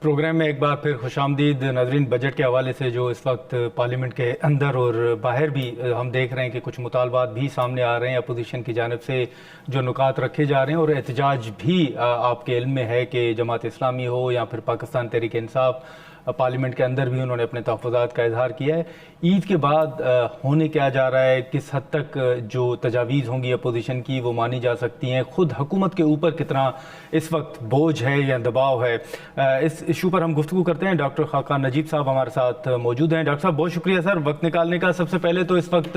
Programme में एक बार फिर खुशामदीद नाज़रीन। बजट के हवाले से जो इस वक्त पार्लियामेंट के अंदर और बाहर भी हम देख रहे हैं कि कुछ मुतालबात भी सामने आ रहे हैं अपोजिशन की जानिब से, जो नुकात रखे जा रहे हैं, और एहतजाज भी आपके इल्म में है कि जमात इस्लामी हो या फिर पाकिस्तान तहरीक इंसाफ, पार्लियामेंट के अंदर भी उन्होंने अपने तहफ़्फ़ुज़ात का इजहार किया है। ईद के बाद होने क्या जा रहा है, किस हद तक जो तजावीज़ होंगी अपोजिशन की वो मानी जा सकती हैं, ख़ुद हुकूमत के ऊपर कितना इस वक्त बोझ है या दबाव है, इस इशू पर हम गुफ्तगू करते हैं। डॉक्टर खाकान नजीब साहब हमारे साथ मौजूद हैं। डॉक्टर साहब बहुत शुक्रिया सर वक्त निकालने का। सबसे पहले तो इस वक्त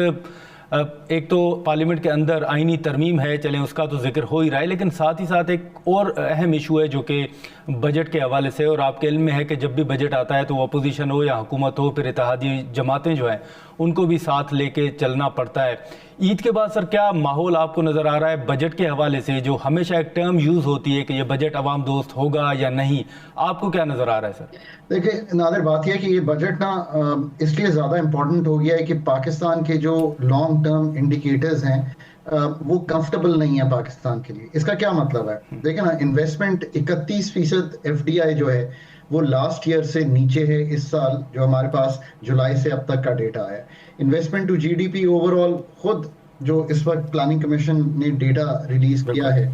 एक तो पार्लियामेंट के अंदर आईनी तरमीम है, चलें उसका तो जिक्र हो ही रहा है, लेकिन साथ ही साथ एक और अहम इशू है जो कि बजट के हवाले से, और आपके इल्म में है कि जब भी बजट आता है तो वो अपोजिशन हो या हुकूमत हो, फिर इत्तेहादी जमातें जो हैं उनको भी साथ लेके चलना पड़ता है। ईद के बाद सर क्या माहौल आपको नज़र आ रहा है बजट के हवाले से, जो हमेशा एक टर्म यूज़ होती है कि ये बजट अवाम दोस्त होगा या नहीं, आपको क्या नज़र आ रहा है सर? देखिए नादिर, बात यह है कि ये बजट ना इसलिए ज़्यादा इम्पोर्टेंट हो गया है कि पाकिस्तान के जो लॉन्ग टर्म इंडिकेटर्स हैं वो कंफर्टेबल नहीं है पाकिस्तान के लिए। इसका क्या मतलब है? देखिए ना, इन्वेस्टमेंट 31% FDI जो है वो लास्ट ईयर से नीचे है। इस साल जो हमारे पास जुलाई से अब तक का डेटा है, इन्वेस्टमेंट टू GDP ओवरऑल, खुद जो इस वक्त प्लानिंग कमीशन ने डेटा रिलीज किया है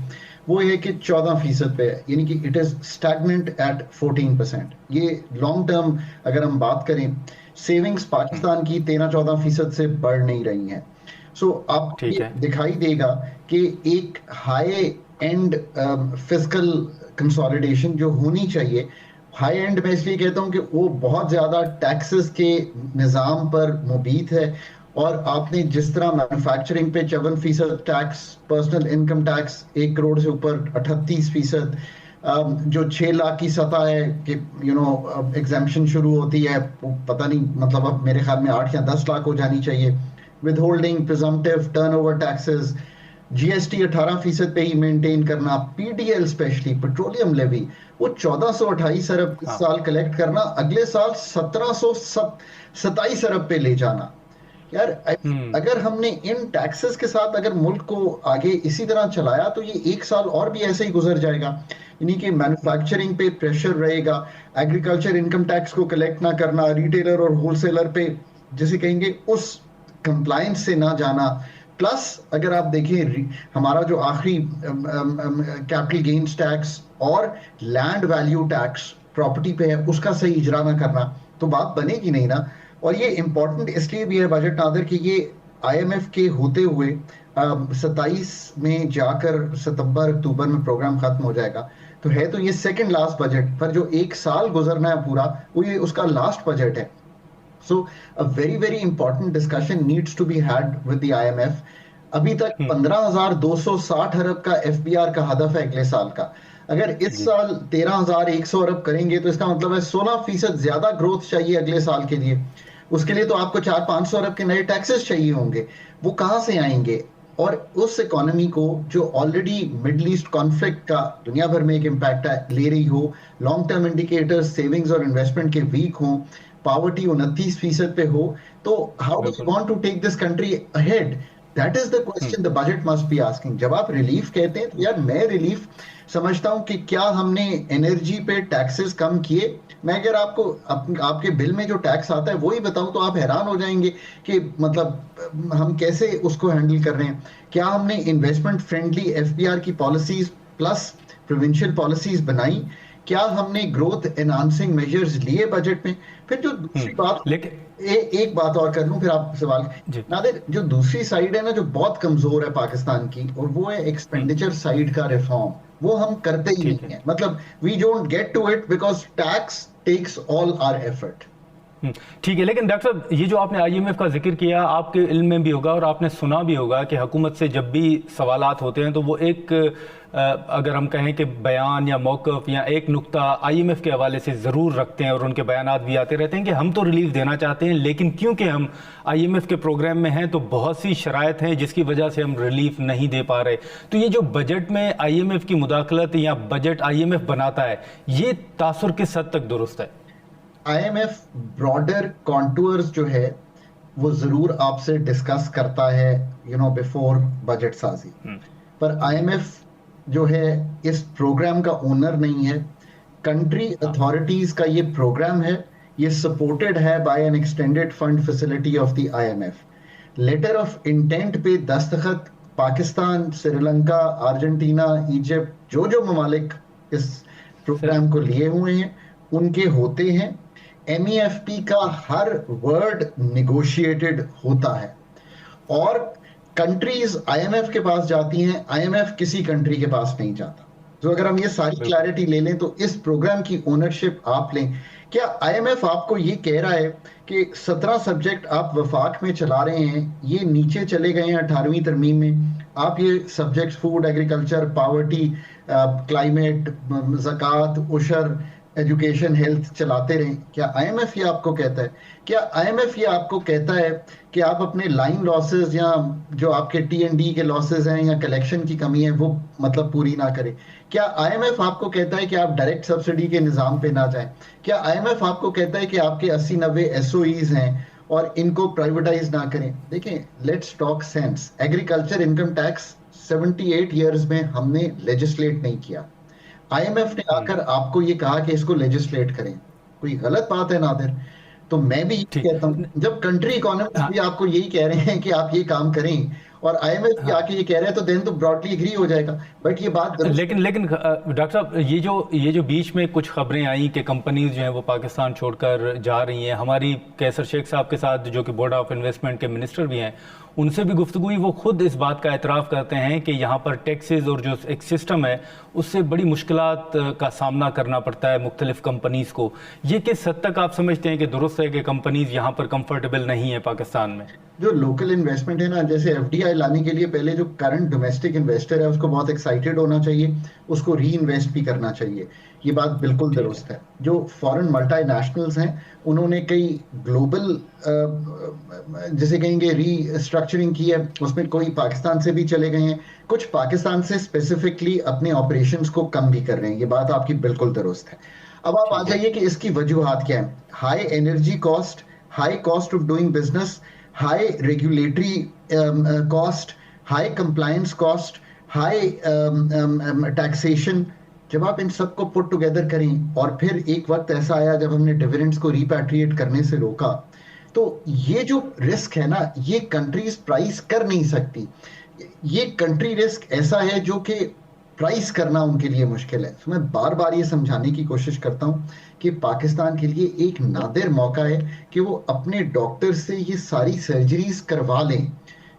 वो ये कि 14% पे है, यानी कि इट इज स्टैग्नेंट एट 14%। ये लॉन्ग टर्म अगर हम बात करें, सेविंग्स पाकिस्तान की 13-14% से बढ़ नहीं रही हैं। सो आप ये दिखाई देगा कि एक हाई एंड फिस्कल कंसोलिडेशन जो होनी चाहिए, हाई एंड मैं इसलिए कहता हूं कि वो बहुत ज्यादा टैक्सेस के निज़ाम पर मुबीत है। और आपने जिस तरह मैन्युफैक्चरिंग पे 54% tax, personal income tax 1 crore से ऊपर 38%, जो 6 लाख की सतह है कि एग्जाम्पशन शुरू होती है, पता नहीं, मतलब अब मेरे ख्याल में 8 या 10 लाख हो जानी चाहिए। With holding, presumptive, turnover taxes, GST 18% पे ही मेंटेन करना, PDL स्पेशली पेट्रोलियम लेवी वो 1428 अरब इस साल कलेक्ट करना, अगले साल 1727 अरब पे ले जाना। यार अगर हमने इन टैक्सेस के साथ अगर मुल्क को आगे इसी तरह चलाया तो ये 1 साल और भी ऐसे ही गुजर जाएगा। यानी कि मैन्युफैक्चरिंग पे प्रेशर रहेगा, एग्रीकल्चर इनकम टैक्स को कलेक्ट ना करना, रिटेलर और होलसेलर पे जिसे कहेंगे उस कंप्लायंस से ना जाना। प्लस अगर आप देखें हमारा जो आखिरी कैपिटल गेन्स टैक्स और लैंड वैल्यू टैक्स प्रॉपर्टी पे है उसका सही इजरा ना करना, तो बात बनेगी नहीं ना। और ये इंपॉर्टेंट इसलिए भी है बजट नादिर कि ये IMF के होते हुए 27 में जाकर सितंबर अक्टूबर में प्रोग्राम खत्म हो जाएगा, तो है तो ये सेकंड लास्ट बजट, पर जो 1 साल गुजरना है पूरा वो ये उसका लास्ट बजट है। So a very very important discussion needs to be had with the IMF. अभी तक 15,260 अरब का FBR का हदफ है अगले साल का। अगर इस साल 13,100 अरब करेंगे तो इसका मतलब है 16% ज्यादा ग्रोथ चाहिए अगले साल के लिए। उसके लिए तो आपको 400-500 अरब के नए टैक्सेस चाहिए होंगे, वो कहां से आएंगे? और उस इकोनॉमी को जो ऑलरेडी मिडल ईस्ट कॉन्फ्लिक्ट का दुनिया भर में एक इम्पैक्ट ले रही हो, लॉन्ग टर्म इंडिकेटर्स सेविंग्स और इन्वेस्टमेंट के वीक हों, पावर्टी 29% पे हो, तो how do you want to take this country ahead? That is the question the budget must be asking. जब आप रिलीफ कहते हैं तो यार मैं रिलीफ समझता हूं कि क्या हमने एनर्जी पे टैक्सेस कम किए? मैं अगर आपको आपके बिल में जो टैक्स आता है वही बताऊं तो आप हैरान हो जाएंगे कि मतलब हम कैसे उसको हैंडल कर रहे हैं। क्या हमने इन्वेस्टमेंट फ्रेंडली FBR की पॉलिसीज प्लस प्रोविंशियल पॉलिसीज बनाई? क्या हमने ग्रोथ एनहांसिंग मेजर्स लिए बजट में? फिर जो दूसरी बात, एक बात और कर लूं फिर आप सवाल नादिर, जो दूसरी साइड है ना जो बहुत कमजोर है पाकिस्तान की, और वो है एक्सपेंडिचर साइड का रिफॉर्म। वो हम करते ही नहीं है, मतलब we don't get to it because tax takes all our effort. ठीक है, लेकिन डॉक्टर साहब ये जो आपने IMF का जिक्र किया, आपके इल्म में भी होगा और आपने सुना भी होगा कि हुकूमत से जब भी सवालात होते हैं तो वो एक अगर हम कहें कि बयान या मौक़िफ़ या एक नुक्ता IMF के हवाले से ज़रूर रखते हैं, और उनके बयानात भी आते रहते हैं कि हम तो रिलीफ देना चाहते हैं, लेकिन क्योंकि हम IMF के प्रोग्राम में हैं तो बहुत सी शराइत हैं जिसकी वजह से हम रिलीफ नहीं दे पा रहे। तो ये जो बजट में IMF की मुदाखलत या बजट IMF बनाता है, ये तासुर किस हद तक दुरुस्त है? IMF ब्रॉडर कॉन्टूर्स जो है वो जरूर आपसे डिस्कस करता है बिफोर बजट साजी, पर IMF जो है इस प्रोग्राम का ओनर नहीं है। कंट्री अथॉरिटीज का ये प्रोग्राम है, ये सपोर्टेड है by an extended fund facility of the IMF. Letter of intent पे दस्तखत पाकिस्तान, श्रीलंका, अर्जेंटीना, इजिप्ट, जो जो ममालिक इस प्रोग्राम को लिए हुए हैं उनके होते हैं। एमईएफपी का हर वर्ड निगोशिएटेड होता है और कंट्रीज आईएमएफ के पास जाती हैं, आईएमएफ किसी कंट्री के पास नहीं जाता। तो अगर हम ये सारी क्लैरिटी ले लें तो इस प्रोग्राम की ओनरशिप आप लें। क्या आईएमएफ आपको ये कह रहा है कि 17 सब्जेक्ट आप वफाक में चला रहे हैं, ये नीचे चले गए हैं 18वीं तरमीम में, आप ये subject food, agriculture, poverty, climate, ज़कात, उशर, एजुकेशन, हेल्थ चलाते रहें? क्या आईएमएफ ये आपको कहता है? क्या आईएमएफ ये आपको कहता है कि आप अपने लाइन लॉसेस या जो आपके टीएनडी के लॉसेस हैं या कलेक्शन की कमी है वो मतलब पूरी ना करें? क्या आईएमएफ आपको कहता है कि आप डायरेक्ट सब्सिडी के निज़ाम पे ना जाएं? क्या आईएमएफ आपको कहता है कि आपके 80-90 एसओईज हैं और इनको प्राइवेटाइज ना करें? देखें, let's talk sense. Agriculture income tax 78 years में हमने लेजिस्लेट नहीं किया। आईएमएफ ने आकर आपको ये कहा कि इसको लेजिस्लेट करें, कोई गलत बात है नादिर? तो मैं भी यही कहता हूँ, जब कंट्री इकोनॉमिस्ट भी आपको यही कह रहे हैं कि आप ये काम करें और आईएमएफ भी आके ये कह रहे हैं, तो देन तो ब्रॉडली एग्री हो जाएगा। बट ये बात लेकिन डॉक्टर साहब, ये जो बीच में कुछ खबरें आई कि कंपनीज जो हैं वो पाकिस्तान छोड़कर जा रही हैं, हमारी कैसर शेख साहब के साथ जो कि बोर्ड ऑफ इन्वेस्टमेंट के मिनिस्टर भी हैं, उनसे भी गुफ्तगू हुई, वो खुद इस बात का एतराफ़ करते हैं कि यहाँ पर टैक्सेस और जो एक सिस्टम है उससे बड़ी मुश्किलात का सामना करना पड़ता है मुख्तलिफ कंपनीज़ को। ये किस हद तक आप समझते हैं कि दुरुस्त है कि कंपनीज़ यहाँ पर कंफर्टेबल नहीं है पाकिस्तान में? जो लोकल इन्वेस्टमेंट है ना, जैसे एफडीआई लाने के लिए पहले जो करंट डोमेस्टिक इन्वेस्टर है उसको बहुत एक्साइटेड होना चाहिए, उसको री इन्वेस्ट भी करना चाहिए, ये बात बिल्कुल दुरुस्त है। जो फॉरेन मल्टीनेशनल्स हैं उन्होंने कई ग्लोबल जैसे कहेंगे रीस्ट्रक्चरिंग की है, उसमें कोई पाकिस्तान से भी चले गए हैं, कुछ पाकिस्तान से स्पेसिफिकली अपने ऑपरेशंस को कम भी कर रहे हैं, ये बात आपकी बिल्कुल दुरुस्त है। अब आप आ जाइए कि इसकी वजूहात क्या है। High energy cost, high cost of doing business, high regulatory cost, high compliance cost, high taxation. जब आप इन सबको पुट टुगेदर करें और फिर एक वक्त ऐसा आया जब हमने डिविडेंड्स को रिपैट्रिएट करने से रोका, तो ये जो रिस्क है ना, ये कंट्रीज प्राइस कर नहीं सकती। ये कंट्री रिस्क ऐसा है जो कि प्राइस करना उनके लिए मुश्किल है। तो मैं बार बार ये समझाने की कोशिश करता हूँ कि पाकिस्तान के लिए एक नादिर मौका है कि वो अपने डॉक्टर से ये सारी सर्जरीज करवा लें।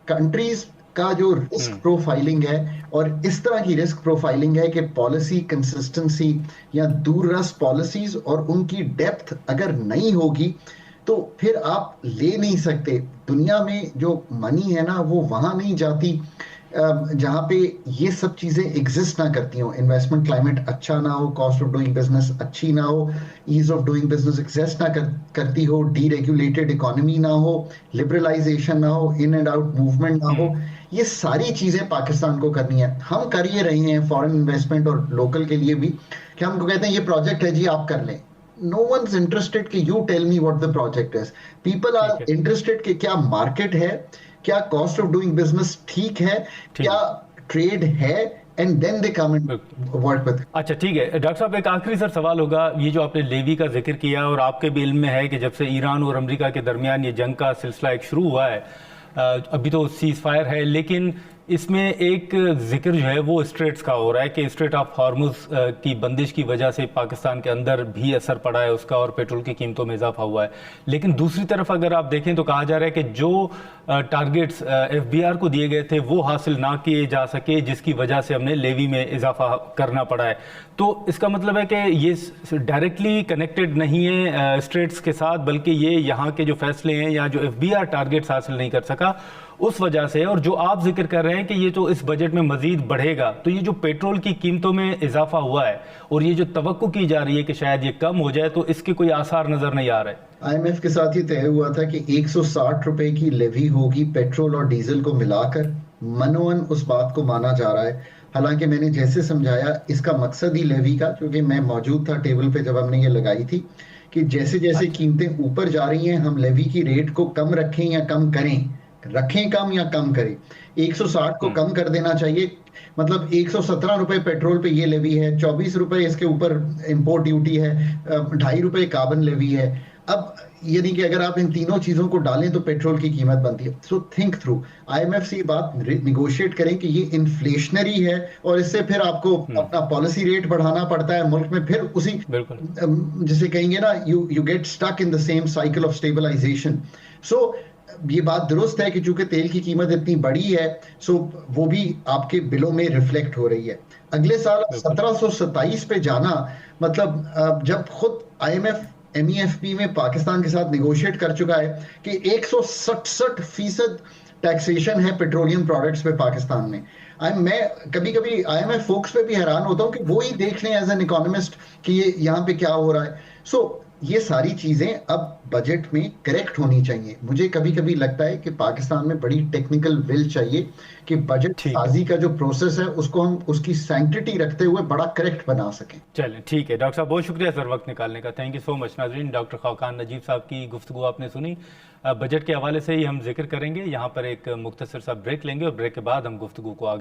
कंट्रीज का जो रिस्क प्रोफाइलिंग है और इस तरह की रिस्क प्रोफाइलिंग है कि पॉलिसी कंसिस्टेंसी या दूररस पॉलिसीज और उनकी डेप्थ अगर नहीं होगी तो फिर आप ले नहीं सकते। दुनिया में जो मनी है ना वो वहां नहीं जाती जहां पे ये सब चीजें एग्जिस्ट ना करती हो। इन्वेस्टमेंट क्लाइमेट अच्छा ना हो, कॉस्ट ऑफ डूइंग बिजनेस अच्छी ना हो, ease of doing business exist ना करती हो, डीरेगुलेटेड इकोनॉमी ना हो, लिबरलाइजेशन ना हो, इन एंड आउट मूवमेंट ना हो, ये सारी चीजें पाकिस्तान को करनी है। हम कर ये रहे हैं फॉरेन इन्वेस्टमेंट और लोकल के लिए भी कि हमको कहते हैं ये प्रोजेक्ट है जी आप कर लें। No one's interested कि you tell me what the project is. People are interested कि क्या मार्केट है, क्या कॉस्ट ऑफ डूइंग बिजनेस ठीक है, क्या ट्रेड है, and then they come and work with. अच्छा ठीक है डॉक्टर साहब, एक आखिरी सर सवाल होगा। ये जो आपने लेवी का जिक्र किया और आपके भी इल्म में है कि जब से ईरान और अमेरिका के दरमियान ये जंग का सिलसिला एक शुरू हुआ है, अभी तो सीज फायर है, लेकिन इसमें एक जिक्र जो है वो स्ट्रेट्स का हो रहा है कि स्ट्रेट ऑफ हॉर्मुज की बंदिश की वजह से पाकिस्तान के अंदर भी असर पड़ा है उसका और पेट्रोल की कीमतों में इजाफा हुआ है। लेकिन दूसरी तरफ अगर आप देखें तो कहा जा रहा है कि जो टारगेट्स एफबीआर को दिए गए थे वो हासिल ना किए जा सके, जिसकी वजह से हमने लेवी में इजाफा करना पड़ा है। तो इसका मतलब है कि ये डायरेक्टली कनेक्टेड नहीं है स्ट्रेट्स के साथ, बल्कि ये यहाँ के जो फैसले हैं या जो एफबीआर टारगेट्स हासिल नहीं कर सका उस वजह से, और जो आप जिक्र कर रहे हैं कि ये तो इस बजट में मजीद बढ़ेगा, तो ये जो पेट्रोल की कीमतों में इजाफा हुआ है और ये जो तवक्को की जा रही है कि शायद ये कम हो जाए, तो इसके कोई आसार नजर नहीं आ रहे। आईएमएफ के साथ ही तय हुआ था कि 160 रुपए की लेवी होगी पेट्रोल और डीजल को मिलाकर। मनोवन उस बात को माना जा रहा है। हालांकि मैंने जैसे समझाया इसका मकसद ही लेवी का, क्योंकि मैं मौजूद था टेबल पे जब हमने ये लगाई थी, कि जैसे जैसे कीमतें ऊपर जा रही हैं हम लेवी की रेट को कम रखें या कम करें, रखें कम या कम करें। 160 को कम कर देना चाहिए, मतलब 117 रुपए पेट्रोल पे ये लेवी है, 24 रुपए इसके ऊपर इंपोर्ट ड्यूटी है, 2.5 रुपए कार्बन लेवी है। अब यानी कि अगर आप इन तीनों चीजों को डालें तो पेट्रोल की कीमत बनती है। सो थिंक थ्रू, आईएमएफ से ये बात निगोशिएट करें कि ये इन्फ्लेशनरी है और इससे फिर आपको अपना पॉलिसी रेट बढ़ाना पड़ता है मुल्क में, फिर उसी जिसे कहेंगे ना, you get stuck in the same cycle of stabilisation. So ये बात दुरुस्त है कि चूंकि तेल की कीमत इतनी बड़ी है, सो वो भी आपके बिलों में रिफ्लेक्ट हो रही है। अगले साल 1727 पे जाना, मतलब जब खुद आईएमएफ एमईएफपी में पाकिस्तान के साथ निगोशिएट कर चुका है कि 167% टैक्सेशन है पेट्रोलियम प्रोडक्ट्स पे पाकिस्तान में। मैं कभी कभी आईएमएफ फोक्स पे भी हैरान होता हूँ कि वो ही देख लें एज एन इकोनॉमिस्ट कि ये यहाँ पे क्या हो रहा है। सो ये सारी चीजें अब बजट में करेक्ट होनी चाहिए। मुझे कभी कभी लगता है कि पाकिस्तान में बड़ी टेक्निकल विल चाहिए कि बजट साजी का जो प्रोसेस है उसको हम उसकी सैंक्टिटी रखते हुए बड़ा करेक्ट बना सकें। चलें, ठीक है डॉक्टर साहब, बहुत शुक्रिया सर वक्त निकालने का। Thank you so much. नाजरीन, डॉक्टर खाकान नजीब साहब की गुफ्तगू आपने सुनी। बजट के हवाले से ही हम जिक्र करेंगे। यहाँ पर एक मुख्तसर सा ब्रेक लेंगे और ब्रेक के बाद हम गुफ्तगू को आगे